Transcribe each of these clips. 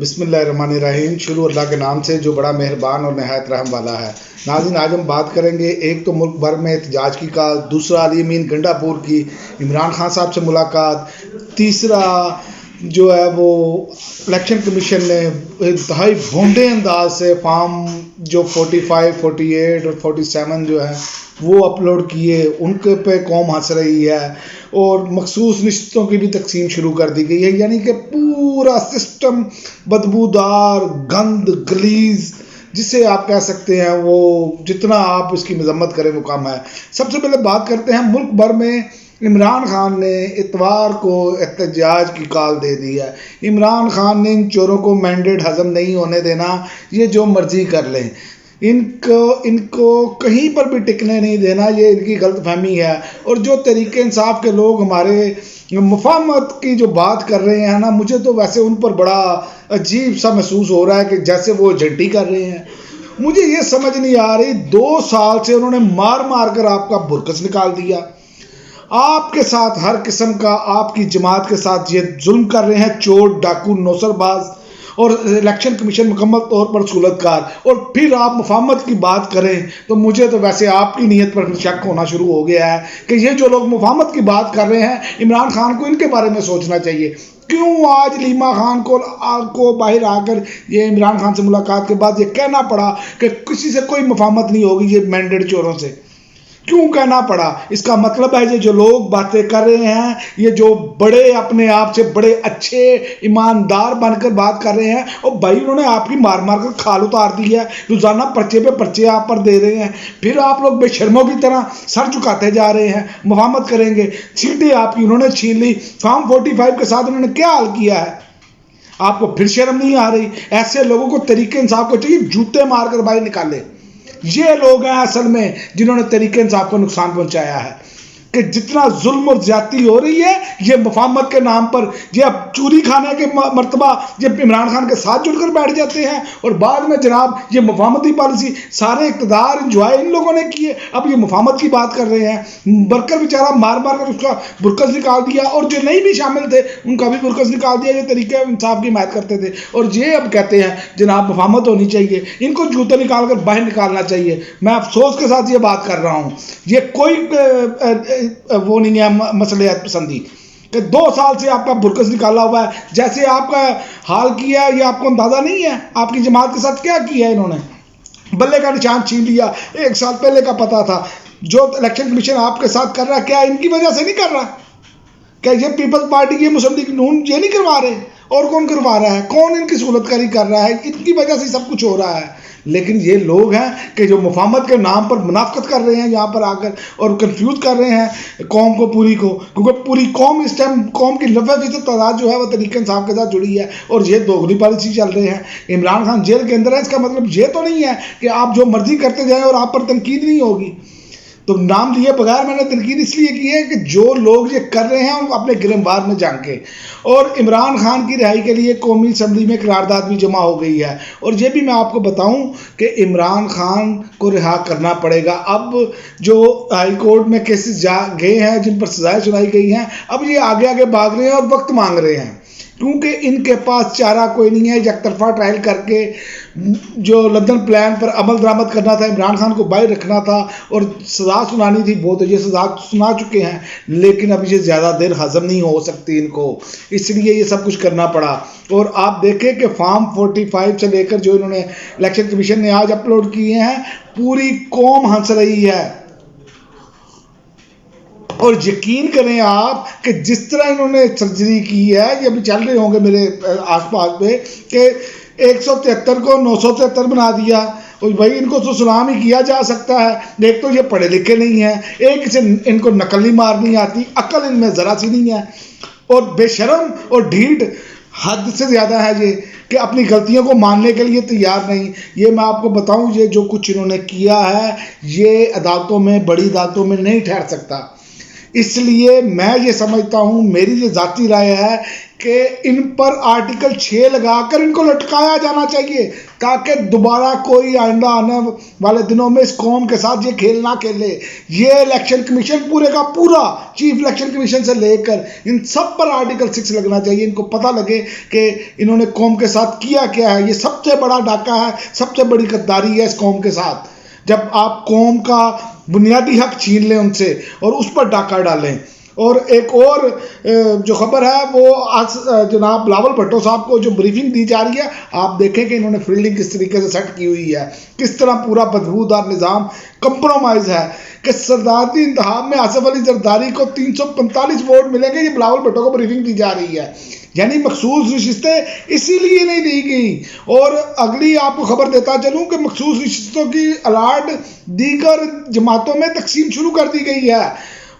बिस्मिल्लाहिर्रहमानिर्रहीम। शुरू अल्लाह के नाम से जो बड़ा मेहरबान और नहायत रहम वाला है। नाज़रीन, आज हम बात करेंगे, एक तो मुल्क भर में एहतजाज की काल, दूसरा अली अमीन गंडापुर की इमरान खान साहब से मुलाकात, तीसरा जो है वो इलेक्शन कमीशन ने इंतहाई भोंडे अंदाज से फॉर्म जो 45, 48 और 47 जो है वो अपलोड किए, उनके पे कौम हंस रही है और मखसूस रिश्तों की भी तकसीम शुरू कर दी गई है। यानी कि पूरा सिस्टम बदबूदार, गंद, गलीज, जिसे आप कह सकते हैं, वो जितना आप इसकी मजम्मत करें वो कम है। सबसे पहले बात करते हैं, मुल्क भर में इमरान खान ने इतवार को एहतजाज की कॉल दे दी है। इमरान खान ने इन चोरों को मैंडेट हजम नहीं होने देना, ये जो मर्जी कर लें, इनको कहीं पर भी टिकने नहीं देना, ये इनकी गलतफहमी है। और जो तरीके इंसाफ के लोग हमारे मुफाहमत की जो बात कर रहे हैं ना, मुझे तो वैसे उन पर बड़ा अजीब सा महसूस हो रहा है कि जैसे वो एजेंटी कर रहे हैं। मुझे ये समझ नहीं आ रही, 2 साल से उन्होंने मार मार कर आपका बुरकस निकाल दिया। आपके साथ हर किस्म का, आपकी जमात के साथ ये जुल्म कर रहे हैं चोर, डाकू, नौसरबाज, और इलेक्शन कमीशन मुकम्मल तौर पर सूलतकार। और फिर आप मुफाहमत की बात करें तो मुझे तो वैसे आपकी नीयत पर शक होना शुरू हो गया है कि ये जो लोग मुफाहमत की बात कर रहे हैं, इमरान खान को इनके बारे में सोचना चाहिए। क्यों आज लीमा खान को बाहर आकर ये इमरान खान से मुलाकात के बाद ये कहना पड़ा कि किसी से कोई मुफाहमत नहीं होगी ये मैंडेट चोरों से? क्यों कहना पड़ा? इसका मतलब है ये जो लोग बातें कर रहे हैं, ये जो बड़े अपने आप से बड़े अच्छे ईमानदार बनकर बात कर रहे हैं, और भाई उन्होंने आपकी मार मार कर खाल उतार दी है। रोजाना पर्चे पे पर्चे आप पर दे रहे हैं, फिर आप लोग बेशर्मों की तरह सर झुकाते जा रहे हैं। मुफाहमत करेंगे, सीटें आपकी उन्होंने छीन ली, फॉर्म 45 के साथ उन्होंने क्या हाल किया है? आपको फिर शर्म नहीं आ रही? ऐसे लोगों को तरीके इंसाफ को चाहिए जूते मारकर बाहर निकाले। ये लोग हैं असल में जिन्होंने तरीके इंसाफ को नुकसान पहुंचाया है, कि जितना जुल्म और ज्यादती हो रही है ये मुफाहमत के नाम पर, ये अब चोरी खाने के मर्तबा जब इमरान खान के साथ जुड़कर बैठ जाते हैं और बाद में जनाब ये मुफाहमती पॉलिसी सारे इक़्तिदार इंजॉय इन लोगों ने किए, अब ये मुफाहमत की बात कर रहे हैं। बरकर बेचारा मार मार कर उसका बुरकस निकाल दिया, और जो नहीं भी शामिल थे उनका भी बुरकस निकाल दिया, जो तरीके इंसाफ की हिमायत करते थे। और ये अब कहते हैं जनाब मुफाहमत होनी चाहिए, इनको जूते निकाल कर बाहर निकालना चाहिए। मैं अफसोस के साथ ये बात कर रहा हूँ, ये कोई वो नहीं है मसलियत पसंदी कि 2 साल से आपका बुरकस निकाला हुआ है। जैसे आपका हाल किया है, ये आपको अंदाजा नहीं है आपकी जमात के साथ क्या किया है इन्होंने? बल्ले का निशान छीन लिया, 1 साल पहले का पता था। जो इलेक्शन कमीशन आपके साथ कर रहा है, क्या इनकी वजह से नहीं कर रहा? क्या ये पीपल्स पार्टी, ये मुस्लिम लीग नून ये नहीं करवा रहे? और कौन करवा रहा है? कौन इनकी सहूलतकारी कर रहा है? इनकी वजह से सब कुछ हो रहा है। लेकिन ये लोग हैं कि जो मुफाहमत के नाम पर मुनाफकत कर रहे हैं यहाँ पर आकर, और कंफ्यूज कर रहे हैं कौम को, पूरी को, क्योंकि पूरी कौम इस टाइम, कौम की 90% तादाद जो है वो तरीके इंसाफ के साथ जुड़ी है, और ये दोगली पॉलिसी चल रहे हैं। इमरान खान जेल के अंदर है, इसका मतलब ये तो नहीं है कि आप जो मर्जी करते जाएं और आप पर तनकीद नहीं होगी। तो नाम लिए बगैर मैंने तनकीद इसलिए की है कि जो लोग ये कर रहे हैं वो अपने गिरफ्तार में झांके। और इमरान खान की रिहाई के लिए कौमी असम्बली में करारदाद भी जमा हो गई है। और ये भी मैं आपको बताऊं कि इमरान खान को रिहा करना पड़ेगा। अब जो हाई कोर्ट में केसेस गए हैं, जिन पर सजाएं सुनाई गई हैं, अब ये आगे आगे भाग रहे हैं और वक्त मांग रहे हैं, क्योंकि इनके पास चारा कोई नहीं है। एक तरफा ट्रायल करके जो लंदन प्लान पर अमल दरामद करना था, इमरान खान को बाहर रखना था और सज़ा सुनानी थी, वो तो ये सज़ा सुना चुके हैं, लेकिन अब ये ज़्यादा देर हजम नहीं हो सकती इनको, इसलिए ये सब कुछ करना पड़ा। और आप देखें कि फॉर्म 45 से लेकर जो इन्होंने इलेक्शन कमीशन ने आज अपलोड किए हैं, पूरी कौम हंस रही है। और यकीन करें आप कि जिस तरह इन्होंने सर्जरी की है, ये भी चल रहे होंगे मेरे आसपास में कि 173 को 973 बना दिया। और भाई इनको तो सलाम ही किया जा सकता है। एक तो ये पढ़े लिखे नहीं है, एक से इनको नकल नहीं मारनी आती, अकल इनमें ज़रा सी नहीं है, और बेशरम और ढीठ हद से ज़्यादा है ये कि अपनी गलतियों को मानने के लिए तैयार नहीं। ये मैं आपको बताऊं, ये जो कुछ इन्होंने किया है ये अदालतों में, बड़ी अदालतों में नहीं ठहर सकता। اس لیے میں یہ سمجھتا ہوں، میری یہ ذاتی رائے ہے کہ ان پر آرٹیکل 6 لگا کر ان کو لٹکایا جانا چاہیے، تاکہ دوبارہ کوئی آئندہ آنے والے دنوں میں اس قوم کے ساتھ یہ کھیل نہ کھیلے۔ یہ الیکشن کمیشن پورے کا پورا، چیف الیکشن کمیشن سے لے کر ان سب پر آرٹیکل 6 لگنا چاہیے، ان کو پتہ لگے کہ انہوں نے قوم کے ساتھ کیا کیا ہے۔ یہ سب سے بڑا ڈاکہ ہے، سب سے بڑی غداری ہے اس قوم کے ساتھ، جب آپ قوم کا بنیادی حق چھین لیں ان سے اور اس پر ڈاکہ ڈالیں۔ اور ایک اور جو خبر ہے وہ آج جناب بلاول بھٹو صاحب کو جو بریفنگ دی جا رہی ہے، آپ دیکھیں کہ انہوں نے فیلڈنگ کس طریقے سے سیٹ کی ہوئی ہے، کس طرح پورا بدبودار نظام کمپرومائز ہے، کہ صدارتی انتخاب میں آصف علی زرداری کو 345 ووٹ ملیں گے، یہ بلاول بھٹو کو بریفنگ دی جا رہی ہے۔ یعنی مخصوص نشستیں اسی لیے نہیں دی گئی۔ اور اگلی آپ کو خبر دیتا چلوں کہ مخصوص نشستوں کی الاٹ دیگر جماعتوں میں تقسیم شروع کر دی گئی ہے،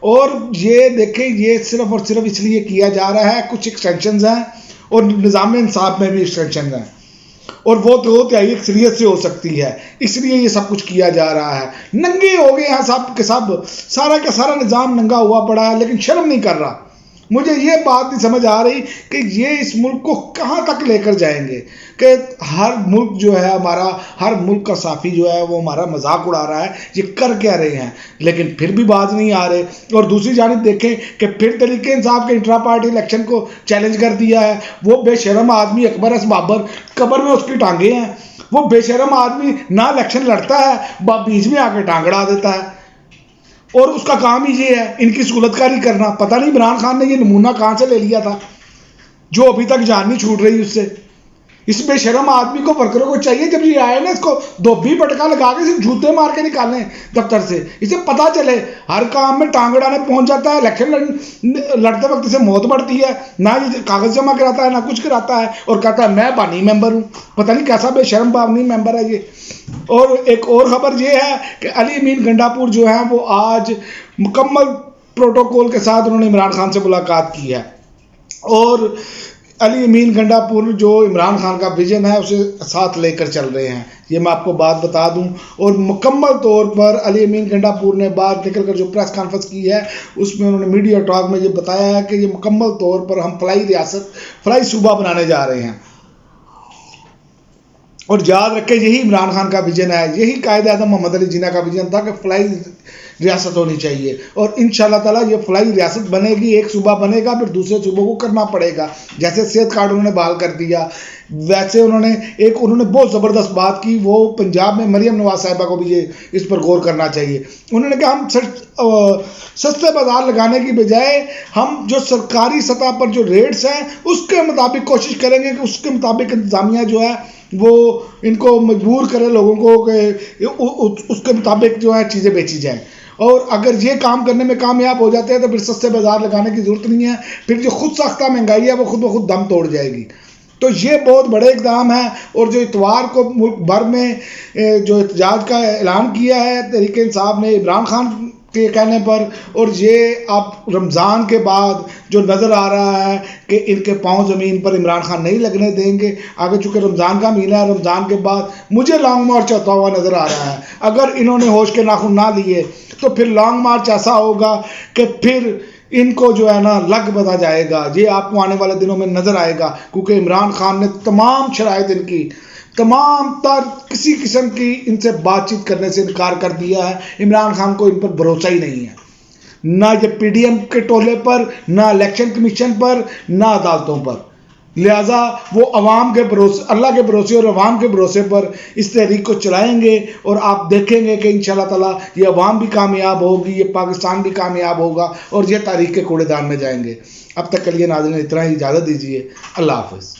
اور یہ دیکھیں یہ صرف اور صرف اس لیے کیا جا رہا ہے، کچھ ایکسٹینشنز ہیں اور نظام انصاف میں بھی ایکسٹینشنز ہیں، اور وہ 2/3 اکثریت سے ہو سکتی ہے، اس لیے یہ سب کچھ کیا جا رہا ہے۔ ننگے ہو گئے ہیں سب کے سب، سارا کا سارا نظام ننگا ہوا پڑا ہے، لیکن شرم نہیں کر رہا۔ مجھے یہ بات نہیں سمجھ آ رہی کہ یہ اس ملک کو کہاں تک لے کر جائیں گے، کہ ہر ملک جو ہے ہمارا، ہر ملک کا صحافی جو ہے وہ ہمارا مذاق اڑا رہا ہے، یہ کر کیا رہے ہیں، لیکن پھر بھی باز نہیں آ رہے۔ اور دوسری جانب دیکھیں کہ پھر تحریک انصاف کے انٹرا پارٹی الیکشن کو چیلنج کر دیا ہے، وہ بے شرم آدمی اکبر اس بابر، قبر میں اس کی ٹانگیں ہیں، وہ بے شرم آدمی نہ الیکشن لڑتا ہے، بیچ میں آ کے ٹانگ اڑا دیتا ہے، اور اس کا کام ہی یہ ہے ان کی سہولت کاری کرنا۔ پتہ نہیں عمران خان نے یہ نمونہ کہاں سے لے لیا تھا، جو ابھی تک جان نہیں چھوٹ رہی اس سے۔ اس بے شرم آدمی کو، ورکروں کو چاہیے جب یہ آئے نا، اس کو دھوبی پٹکا لگا کے اسے جوتے مار کے نکالیں دفتر سے، اسے پتہ چلے ہر کام میں ٹانگ اڑانے پہنچ جاتا ہے، الیکشن لڑتے وقت اسے موت بڑھتی ہے، نہ یہ کاغذ جمع کراتا ہے نہ کچھ کراتا ہے، اور کہتا ہے میں بانی ممبر ہوں۔ پتہ نہیں کیسا بے شرم بانی ممبر ہے یہ۔ اور ایک اور خبر یہ ہے کہ علی امین گنڈا پور جو ہیں وہ آج مکمل پروٹوکول کے ساتھ انہوں نے عمران خان سے ملاقات کی ہے، اور علی امین گنڈا پور جو عمران خان کا ویژن ہے اسے ساتھ لے کر چل رہے ہیں، یہ میں آپ کو بات بتا دوں۔ اور مکمل طور پر علی امین گنڈا پور نے باہر نکل کر جو پریس کانفرنس کی ہے اس میں انہوں نے میڈیا ٹاک میں یہ بتایا ہے کہ یہ مکمل طور پر ہم فلائی ریاست، فلائی صوبہ بنانے جا رہے ہیں، اور یاد رکھیں یہی عمران خان کا ویژن ہے، یہی قائد اعظم محمد علی جناح کا ویژن تھا کہ فلائی ریاست ہونی چاہیے، اور انشاءاللہ تعالیٰ یہ فلائی ریاست بنے گی، ایک صوبہ بنے گا پھر دوسرے صوبوں کو کرنا پڑے گا۔ جیسے صحت کارڈ انہوں نے بحال کر دیا، ویسے انہوں نے بہت زبردست بات کی، وہ پنجاب میں مریم نواز صاحبہ کو بھی یہ اس پر غور کرنا چاہیے۔ انہوں نے کہا ہم سستے بازار لگانے کی بجائے ہم جو سرکاری سطح پر جو ریٹس ہیں اس کے مطابق کوشش کریں گے کہ اس کے مطابق انتظامیہ جو ہے وہ ان کو مجبور کرے لوگوں کو کہ اس کے مطابق جو ہے چیزیں بیچی جائیں، اور اگر یہ کام کرنے میں کامیاب ہو جاتے ہیں تو پھر سستے بازار لگانے کی ضرورت نہیں ہے، پھر جو خود ساختہ مہنگائی ہے وہ خود بخود دم توڑ جائے گی۔ تو یہ بہت بڑے اقدام ہیں، اور جو اتوار کو ملک بھر میں جو احتجاج کا اعلان کیا ہے تحریک انصاف نے عمران خان کے کہنے پر، اور یہ اب رمضان کے بعد جو نظر آ رہا ہے کہ ان کے پاؤں زمین پر عمران خان نہیں لگنے دیں گے، آگے چونکہ رمضان کا مہینہ ہے، رمضان کے بعد مجھے لانگ مارچ ہوتا ہوا نظر آ رہا ہے۔ اگر انہوں نے ہوش کے ناخن نہ لیے تو پھر لانگ مارچ ایسا ہوگا کہ پھر ان کو جو ہے نا لگ بتا جائے گا، یہ آپ کو آنے والے دنوں میں نظر آئے گا، کیونکہ عمران خان نے تمام شرائط ان کی، تمام تر کسی قسم کی ان سے بات چیت کرنے سے انکار کر دیا ہے۔ عمران خان کو ان پر بھروسہ ہی نہیں ہے، نہ یہ پی ڈی ایم کے ٹولے پر، نہ الیکشن کمیشن پر، نہ عدالتوں پر، لہٰذا وہ عوام کے بھروسے، اللہ کے بھروسے اور عوام کے بھروسے پر اس تحریک کو چلائیں گے، اور آپ دیکھیں گے کہ انشاءاللہ تعالیٰ یہ عوام بھی کامیاب ہوگی، یہ پاکستان بھی کامیاب ہوگا، اور یہ تاریخ کے کوڑے دان میں جائیں گے۔ اب تک کے لیے ناظرین اتنا ہی، اجازت دیجیے، اللہ حافظ۔